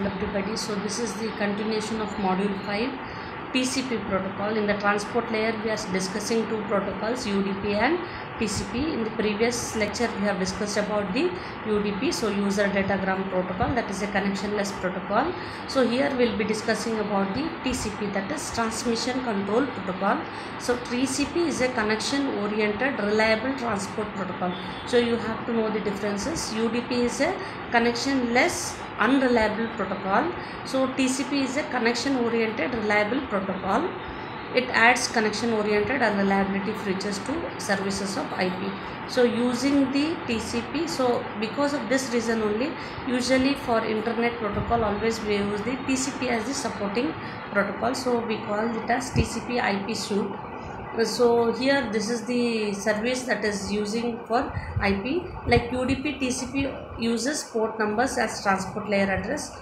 everybody. So this is the continuation of module 5 TCP protocol. In the transport layer we are discussing two protocols, UDP and TCP. In the previous lecture we have discussed about the UDP, so user datagram protocol, that is a connectionless protocol. So here we will be discussing about the TCP, that is transmission control protocol. So TCP is a connection oriented reliable transport protocol. So you have to know the differences. UDP is a connectionless unreliable protocol. So TCP is a connection oriented reliable protocol. It adds connection oriented and reliability features to services of IP. So using the TCP, so because of this reason only, usually for internet protocol always we use the TCP as the supporting protocol. So we call it as TCP IP suite. So here this is the service that is using for IP. Like UDP, TCP uses port numbers as transport layer address.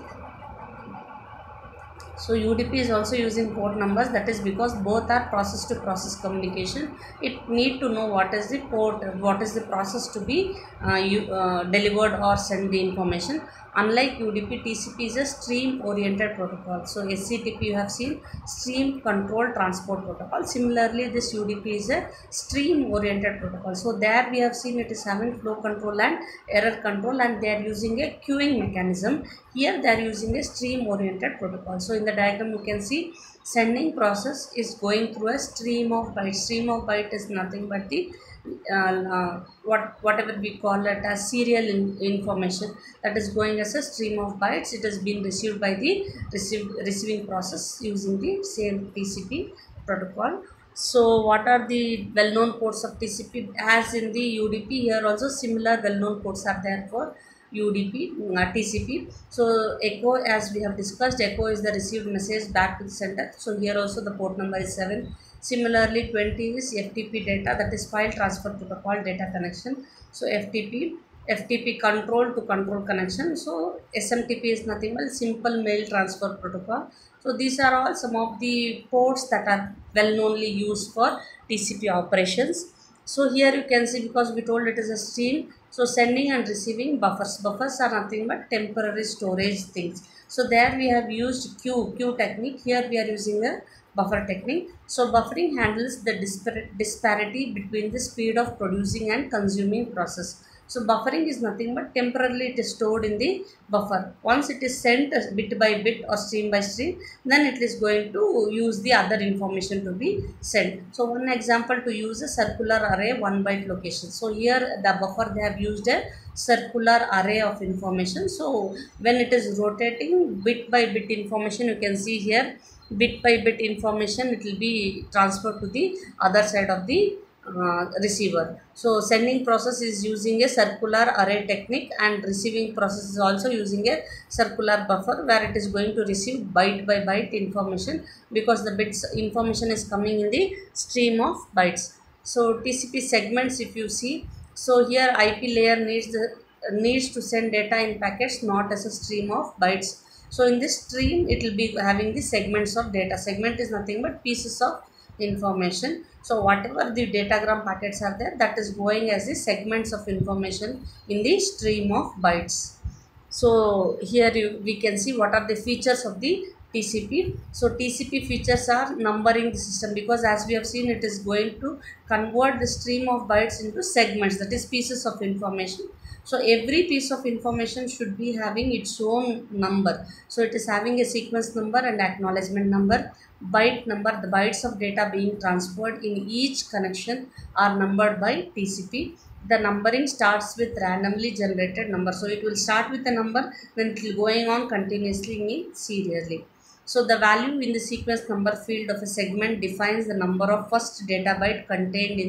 So UDP is also using port numbers, that is because both are process to process communication. It need to know what is the port, what is the process to be delivered or send the information. Unlike UDP, TCP is a stream oriented protocol. So SCTP you have seen, stream control transport protocol. Similarly this UDP is a stream oriented protocol. So there we have seen it is having flow control and error control, and they are using a queuing mechanism. Here they are using a stream oriented protocol. So in the diagram you can see sending process is going through a stream of bytes. Stream of byte is nothing but the whatever we call it as serial information that is going as a stream of bytes. It has been received by the receiving process using the same TCP protocol. So what are the well-known ports of TCP? As in the UDP, here also similar well-known ports are there for UDP, TCP. So echo, as we have discussed, echo is the received message back to the sender. So here also the port number is 7. Similarly 20 is FTP data, that is file transfer protocol data connection. So FTP control to control connection. So SMTP is nothing but simple mail transfer protocol. So these are all some of the ports that are well knownly used for TCP operations. So here you can see, because we told it is a stream, so sending and receiving buffers. Buffers are nothing but temporary storage things. So there we have used queue technique. Here we are using a buffer technique. So buffering handles the disparity between the speed of producing and consuming process. So buffering is nothing but temporarily it is stored in the buffer. Once it is sent bit by bit or stream by stream, then it is going to use the other information to be sent. So one example to use a circular array 1 byte location. So here the buffer they have used a circular array of information. So when it is rotating bit by bit information, you can see here bit by bit information, it will be transferred to the other side of the receiver. So sending process is using a circular array technique, and receiving process is also using a circular buffer where it is going to receive byte by byte information, because the bits information is coming in the stream of bytes. So TCP segments, if you see, so here IP layer needs to send data in packets, not as a stream of bytes. So in this stream it will be having the segments of data. Segment is nothing but pieces of information. So whatever the datagram packets are there, that is going as the segments of information in the stream of bytes. So here we can see what are the features of the TCP. So TCP features are numbering the system, because as we have seen it is going to convert the stream of bytes into segments, that is pieces of information. So every piece of information should be having its own number. So it is having a sequence number and acknowledgement number. Byte number, the bytes of data being transferred in each connection are numbered by TCP. The numbering starts with randomly generated number. So it will start with a number, then it will going on continuously serially. So the value in the sequence number field of a segment defines the number of first data byte contained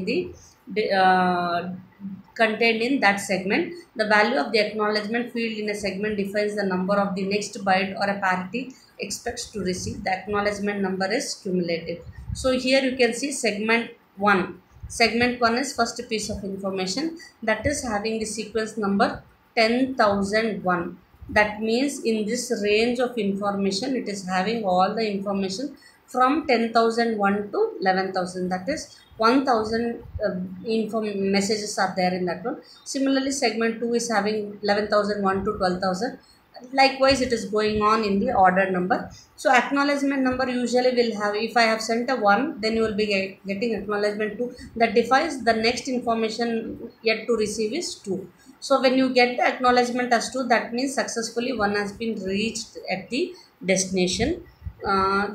in that segment. The value of the acknowledgement field in a segment defines the number of the next byte or a parity expects to receive. The acknowledgement number is cumulative. So here you can see segment 1. Segment 1 is first piece of information, that is having the sequence number 10,001. That means in this range of information it is having all the information from 10,001 to 11,000, that is 1,000 messages are there in that one. Similarly segment 2 is having 11,001 to 12,000. Likewise, it is going on in the order number. So acknowledgement number usually will have, if I have sent a 1, then you will be getting acknowledgement 2. That defines the next information yet to receive is 2. So when you get the acknowledgement as 2, that means successfully 1 has been reached at the destination.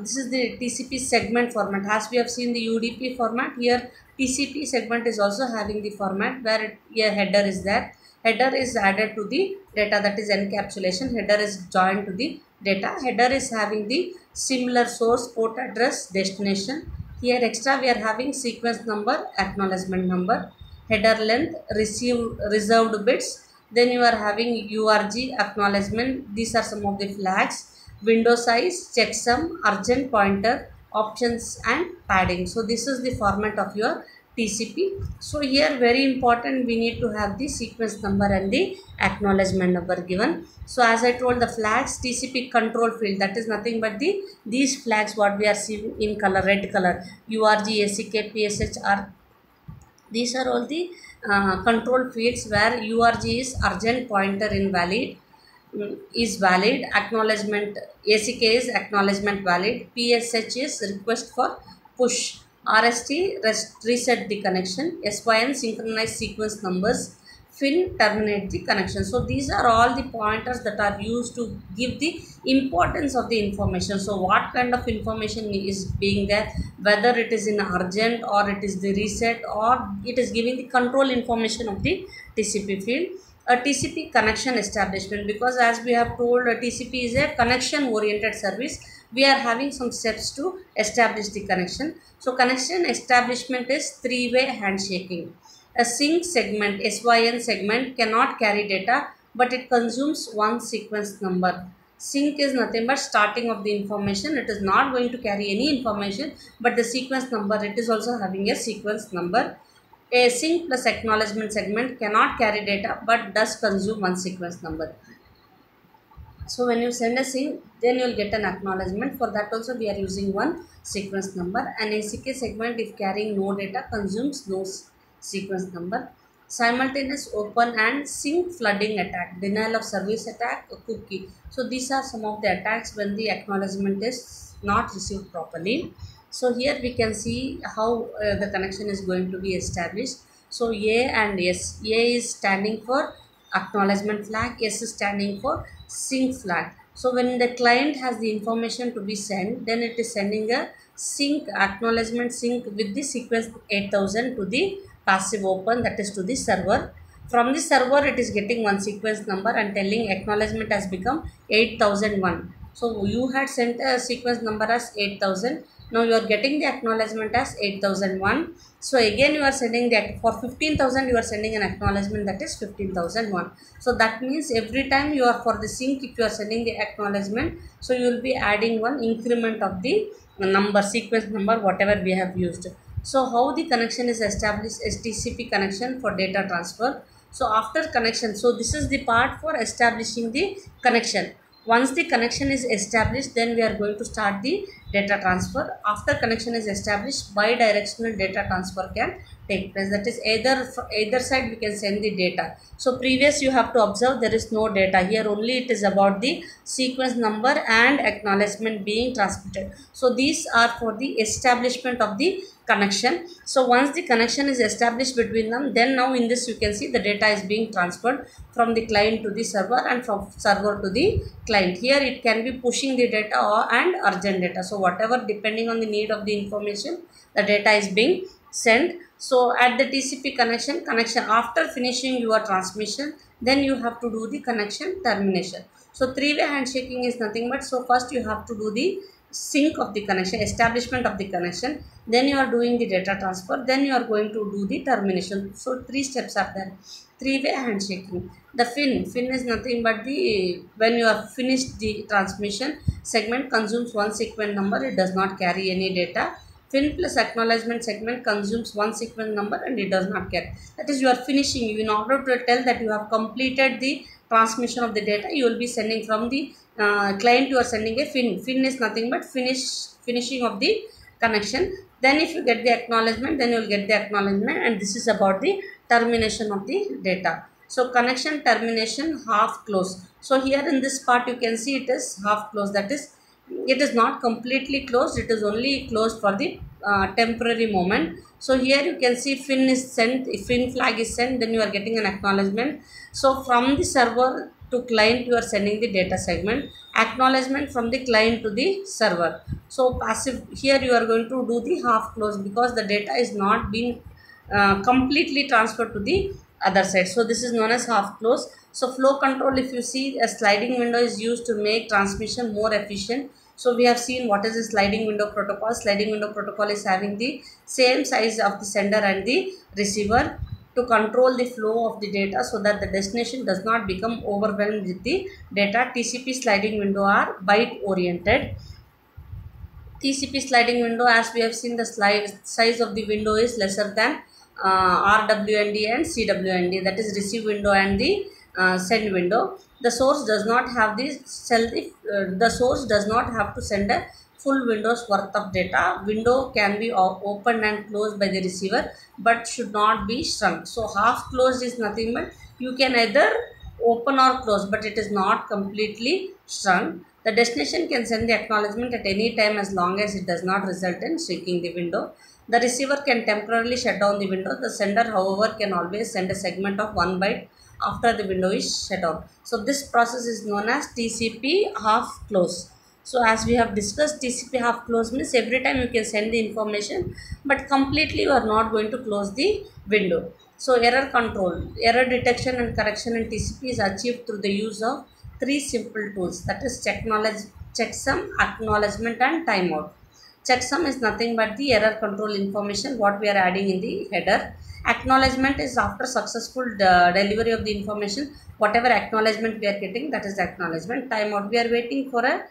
This is the TCP segment format. As we have seen the UDP format, here TCP segment is also having the format where a header is there. Header is added to the data, that is encapsulation. Header is joined to the data. Header is having the similar source, port address, destination. Here extra we are having sequence number, acknowledgement number, header length, reserved bits. Then you are having URG, acknowledgement. These are some of the flags. Window size, checksum, urgent pointer, options and padding. So this is the format of your TCP. So here very important, we need to have the sequence number and the acknowledgement number given. So as I told, the flags, TCP control field, that is nothing but these flags what we are seeing in color, red color, URG, ACK, PSH are, these are all the control fields where URG is urgent pointer invalid, is valid, acknowledgement, ACK is acknowledgement valid, PSH is request for push, RST reset the connection, SYN synchronize sequence numbers, FIN terminate the connection. So these are all the pointers that are used to give the importance of the information. So what kind of information is being there, whether it is in urgent or it is the reset or it is giving the control information of the TCP field. A TCP connection establishment, because as we have told, a TCP is a connection oriented service. We are having some steps to establish the connection. So connection establishment is three-way handshaking. A sync segment, SYN segment, cannot carry data, but it consumes one sequence number. Sync is nothing but starting of the information. It is not going to carry any information, but the sequence number, it is also having a sequence number. A sync plus acknowledgement segment cannot carry data but does consume one sequence number. So when you send a sync, then you will get an acknowledgement. For that also we are using one sequence number. An ACK segment, if carrying no data, consumes no sequence number. Simultaneous open and sync flooding attack, denial of service attack, cookie. So these are some of the attacks when the acknowledgement is not received properly. So here we can see how the connection is going to be established. So A and S. A is standing for acknowledgement flag, S is standing for sync flag. So when the client has the information to be sent, then it is sending a sync, acknowledgement sync with the sequence 8000 to the passive open, that is to the server. From the server it is getting one sequence number and telling acknowledgement has become 8001. So you had sent a sequence number as 8000. Now you are getting the acknowledgement as 8001. So again you are sending that for 15,000 you are sending an acknowledgement, that is 15,001. So that means every time you are for the sync, if you are sending the acknowledgement, so you will be adding one increment of the number, sequence number, whatever we have used. So how the connection is established is TCP connection for data transfer. So after connection, so this is the part for establishing the connection. Once the connection is established, then we are going to start the data transfer. After connection is established, bidirectional data transfer can take place. That is either side we can send the data. So previous you have to observe there is no data. Here only it is about the sequence number and acknowledgement being transmitted. So these are for the establishment of the connection. So once the connection is established between them, then now in this you can see the data is being transferred from the client to the server and from server to the client. Here it can be pushing the data and urgent data. So whatever depending on the need of the information, the data is being sent. So at the TCP connection after finishing your transmission, then you have to do the connection termination. So three-way handshaking is nothing but, so first you have to do the sync of the connection, establishment of the connection, then you are doing the data transfer, then you are going to do the termination. So three steps are there. Three-way handshaking. The FIN is nothing but the, when you have finished the transmission, segment consumes one sequence number, it does not carry any data. FIN plus acknowledgement segment consumes one sequence number and it does not carry. That is, you are finishing. In order to tell that you have completed the transmission of the data, you will be sending from the client, you are sending a FIN. FIN is nothing but finishing of the connection. Then if you get the acknowledgement, then you will get the acknowledgement, and this is about the termination of the data. So connection termination half close. So here in this part you can see it is half closed, that is it is not completely closed, it is only closed for the temporary moment. So here you can see fin is sent, if fin flag is sent, then you are getting an acknowledgement. So from the server to client you are sending the data segment, acknowledgement from the client to the server. So passive, here you are going to do the half close because the data is not being completely transferred to the other side. So this is known as half close. So flow control, if you see, a sliding window is used to make transmission more efficient. So we have seen what is the sliding window protocol. Sliding window protocol is having the same size of the sender and the receiver to control the flow of the data so that the destination does not become overwhelmed with the data. TCP sliding window are byte oriented. TCP sliding window, as we have seen, the size of the window is lesser than RWND and CWND, that is receive window and the send window. The source does not have the source does not have to send a full window's worth of data. Window can be opened and closed by the receiver but should not be shrunk. So half closed is nothing but you can either open or close, but it is not completely shrunk. The destination can send the acknowledgement at any time as long as it does not result in shrinking the window. The receiver can temporarily shut down the window. The sender, however, can always send a segment of 1 byte after the window is shut down. So this process is known as TCP half close. So as we have discussed, TCP half close means every time you can send the information, but completely you are not going to close the window. So error control, error detection and correction in TCP is achieved through the use of 3 simple tools, that is checksum, acknowledgement and timeout. Checksum is nothing but the error control information what we are adding in the header. Acknowledgement is after successful delivery of the information, whatever acknowledgement we are getting, that is the acknowledgement. Timeout, we are waiting for a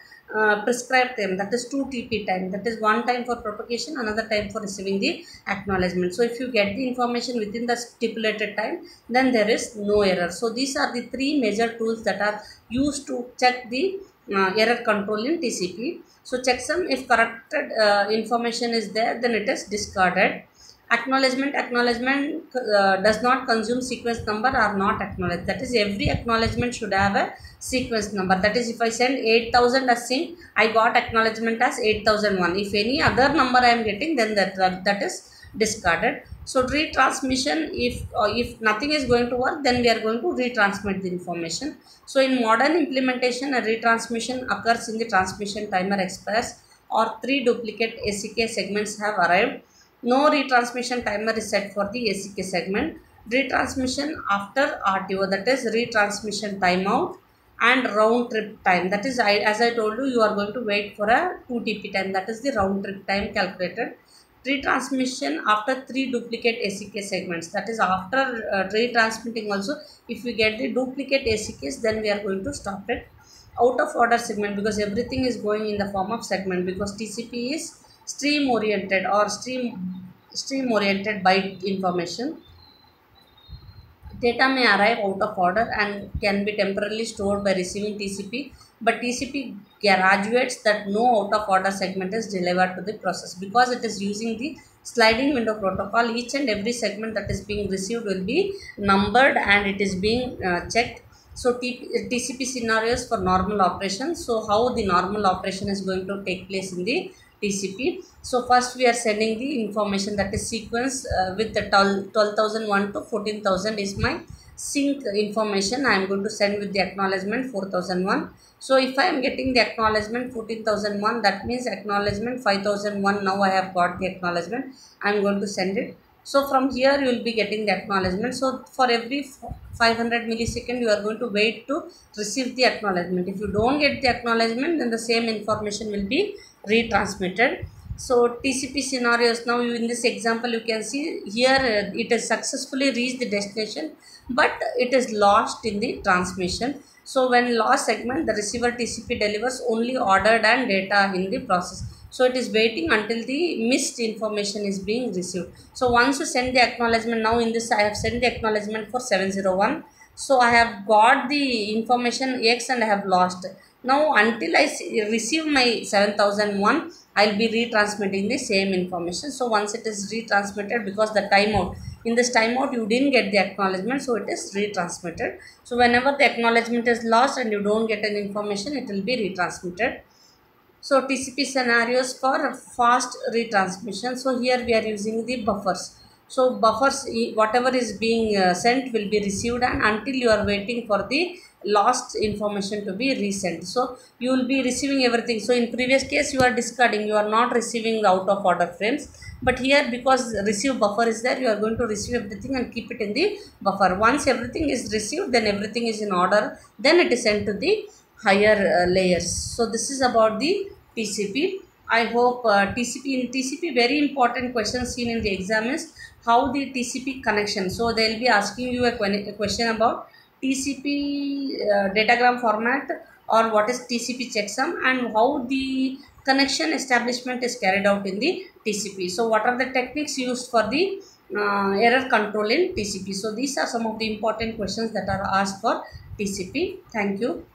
prescribed time, that is 2 TP time, that is one time for propagation, another time for receiving the acknowledgement. So if you get the information within the stipulated time, then there is no error. So these are the 3 major tools that are used to check the error control in TCP. So checksum, if corrected information is there, then it is discarded. Acknowledgement does not consume sequence number or not acknowledged, that is every acknowledgement should have a sequence number. That is, if I send 8000 as seen, I got acknowledgement as 8001. If any other number I am getting, then that is discarded. So retransmission, if nothing is going to work, then we are going to retransmit the information. So in modern implementation, a retransmission occurs in the transmission timer expires or 3 duplicate ACK segments have arrived. No retransmission timer is set for the ACK segment. Retransmission after RTO, that is retransmission timeout and round trip time, that is as I told you, you are going to wait for a 2 TP time, that is the round trip time calculated. Retransmission after 3 duplicate ACK segments, that is after retransmitting also, if we get the duplicate ACKs, then we are going to stop it. Out of order segment, because everything is going in the form of segment, because TCP is stream oriented or stream oriented byte information. Data may arrive out of order and can be temporarily stored by receiving TCP, but TCP graduates that no out of order segment is delivered to the process. Because it is using the sliding window protocol, each and every segment that is being received will be numbered and it is being checked. So TCP scenarios for normal operation. So how the normal operation is going to take place in the TCP. So first we are sending the information, that is sequence with the 12,001 to 14,000 is my sync information. I am going to send with the acknowledgement 4,001. So if I am getting the acknowledgement 14,001, that means acknowledgement 5,001. Now I have got the acknowledgement. I am going to send it. So from here you will be getting the acknowledgement. So for every 500 millisecond you are going to wait to receive the acknowledgement. If you don't get the acknowledgement, then the same information will be retransmitted. So TCP scenarios, now in this example you can see here it has successfully reached the destination, but it is lost in the transmission. So when lost segment, the receiver TCP delivers only ordered and data in the process. So it is waiting until the missed information is being received. So once you send the acknowledgement, now in this I have sent the acknowledgement for 701. So I have got the information X and I have lost. Now until I receive my 7001, I will be retransmitting the same information. So once it is retransmitted, because the timeout, in this timeout you didn't get the acknowledgement, so it is retransmitted. So whenever the acknowledgement is lost and you don't get any information, it will be retransmitted. So TCP scenarios for fast retransmission. So here we are using the buffers. So buffers, whatever is being sent will be received, and until you are waiting for the lost information to be resent. So you will be receiving everything. So in previous case you are discarding, you are not receiving the out of order frames. But here, because receive buffer is there, you are going to receive everything and keep it in the buffer. Once everything is received, then everything is in order. Then it is sent to the higher layers. So this is about the TCP. I hope TCP very important question seen in the exam is how the TCP connection. So they will be asking you a question about TCP datagram format, or what is TCP checksum, and how the connection establishment is carried out in the TCP. So what are the techniques used for the error control in TCP? So these are some of the important questions that are asked for TCP. Thank you.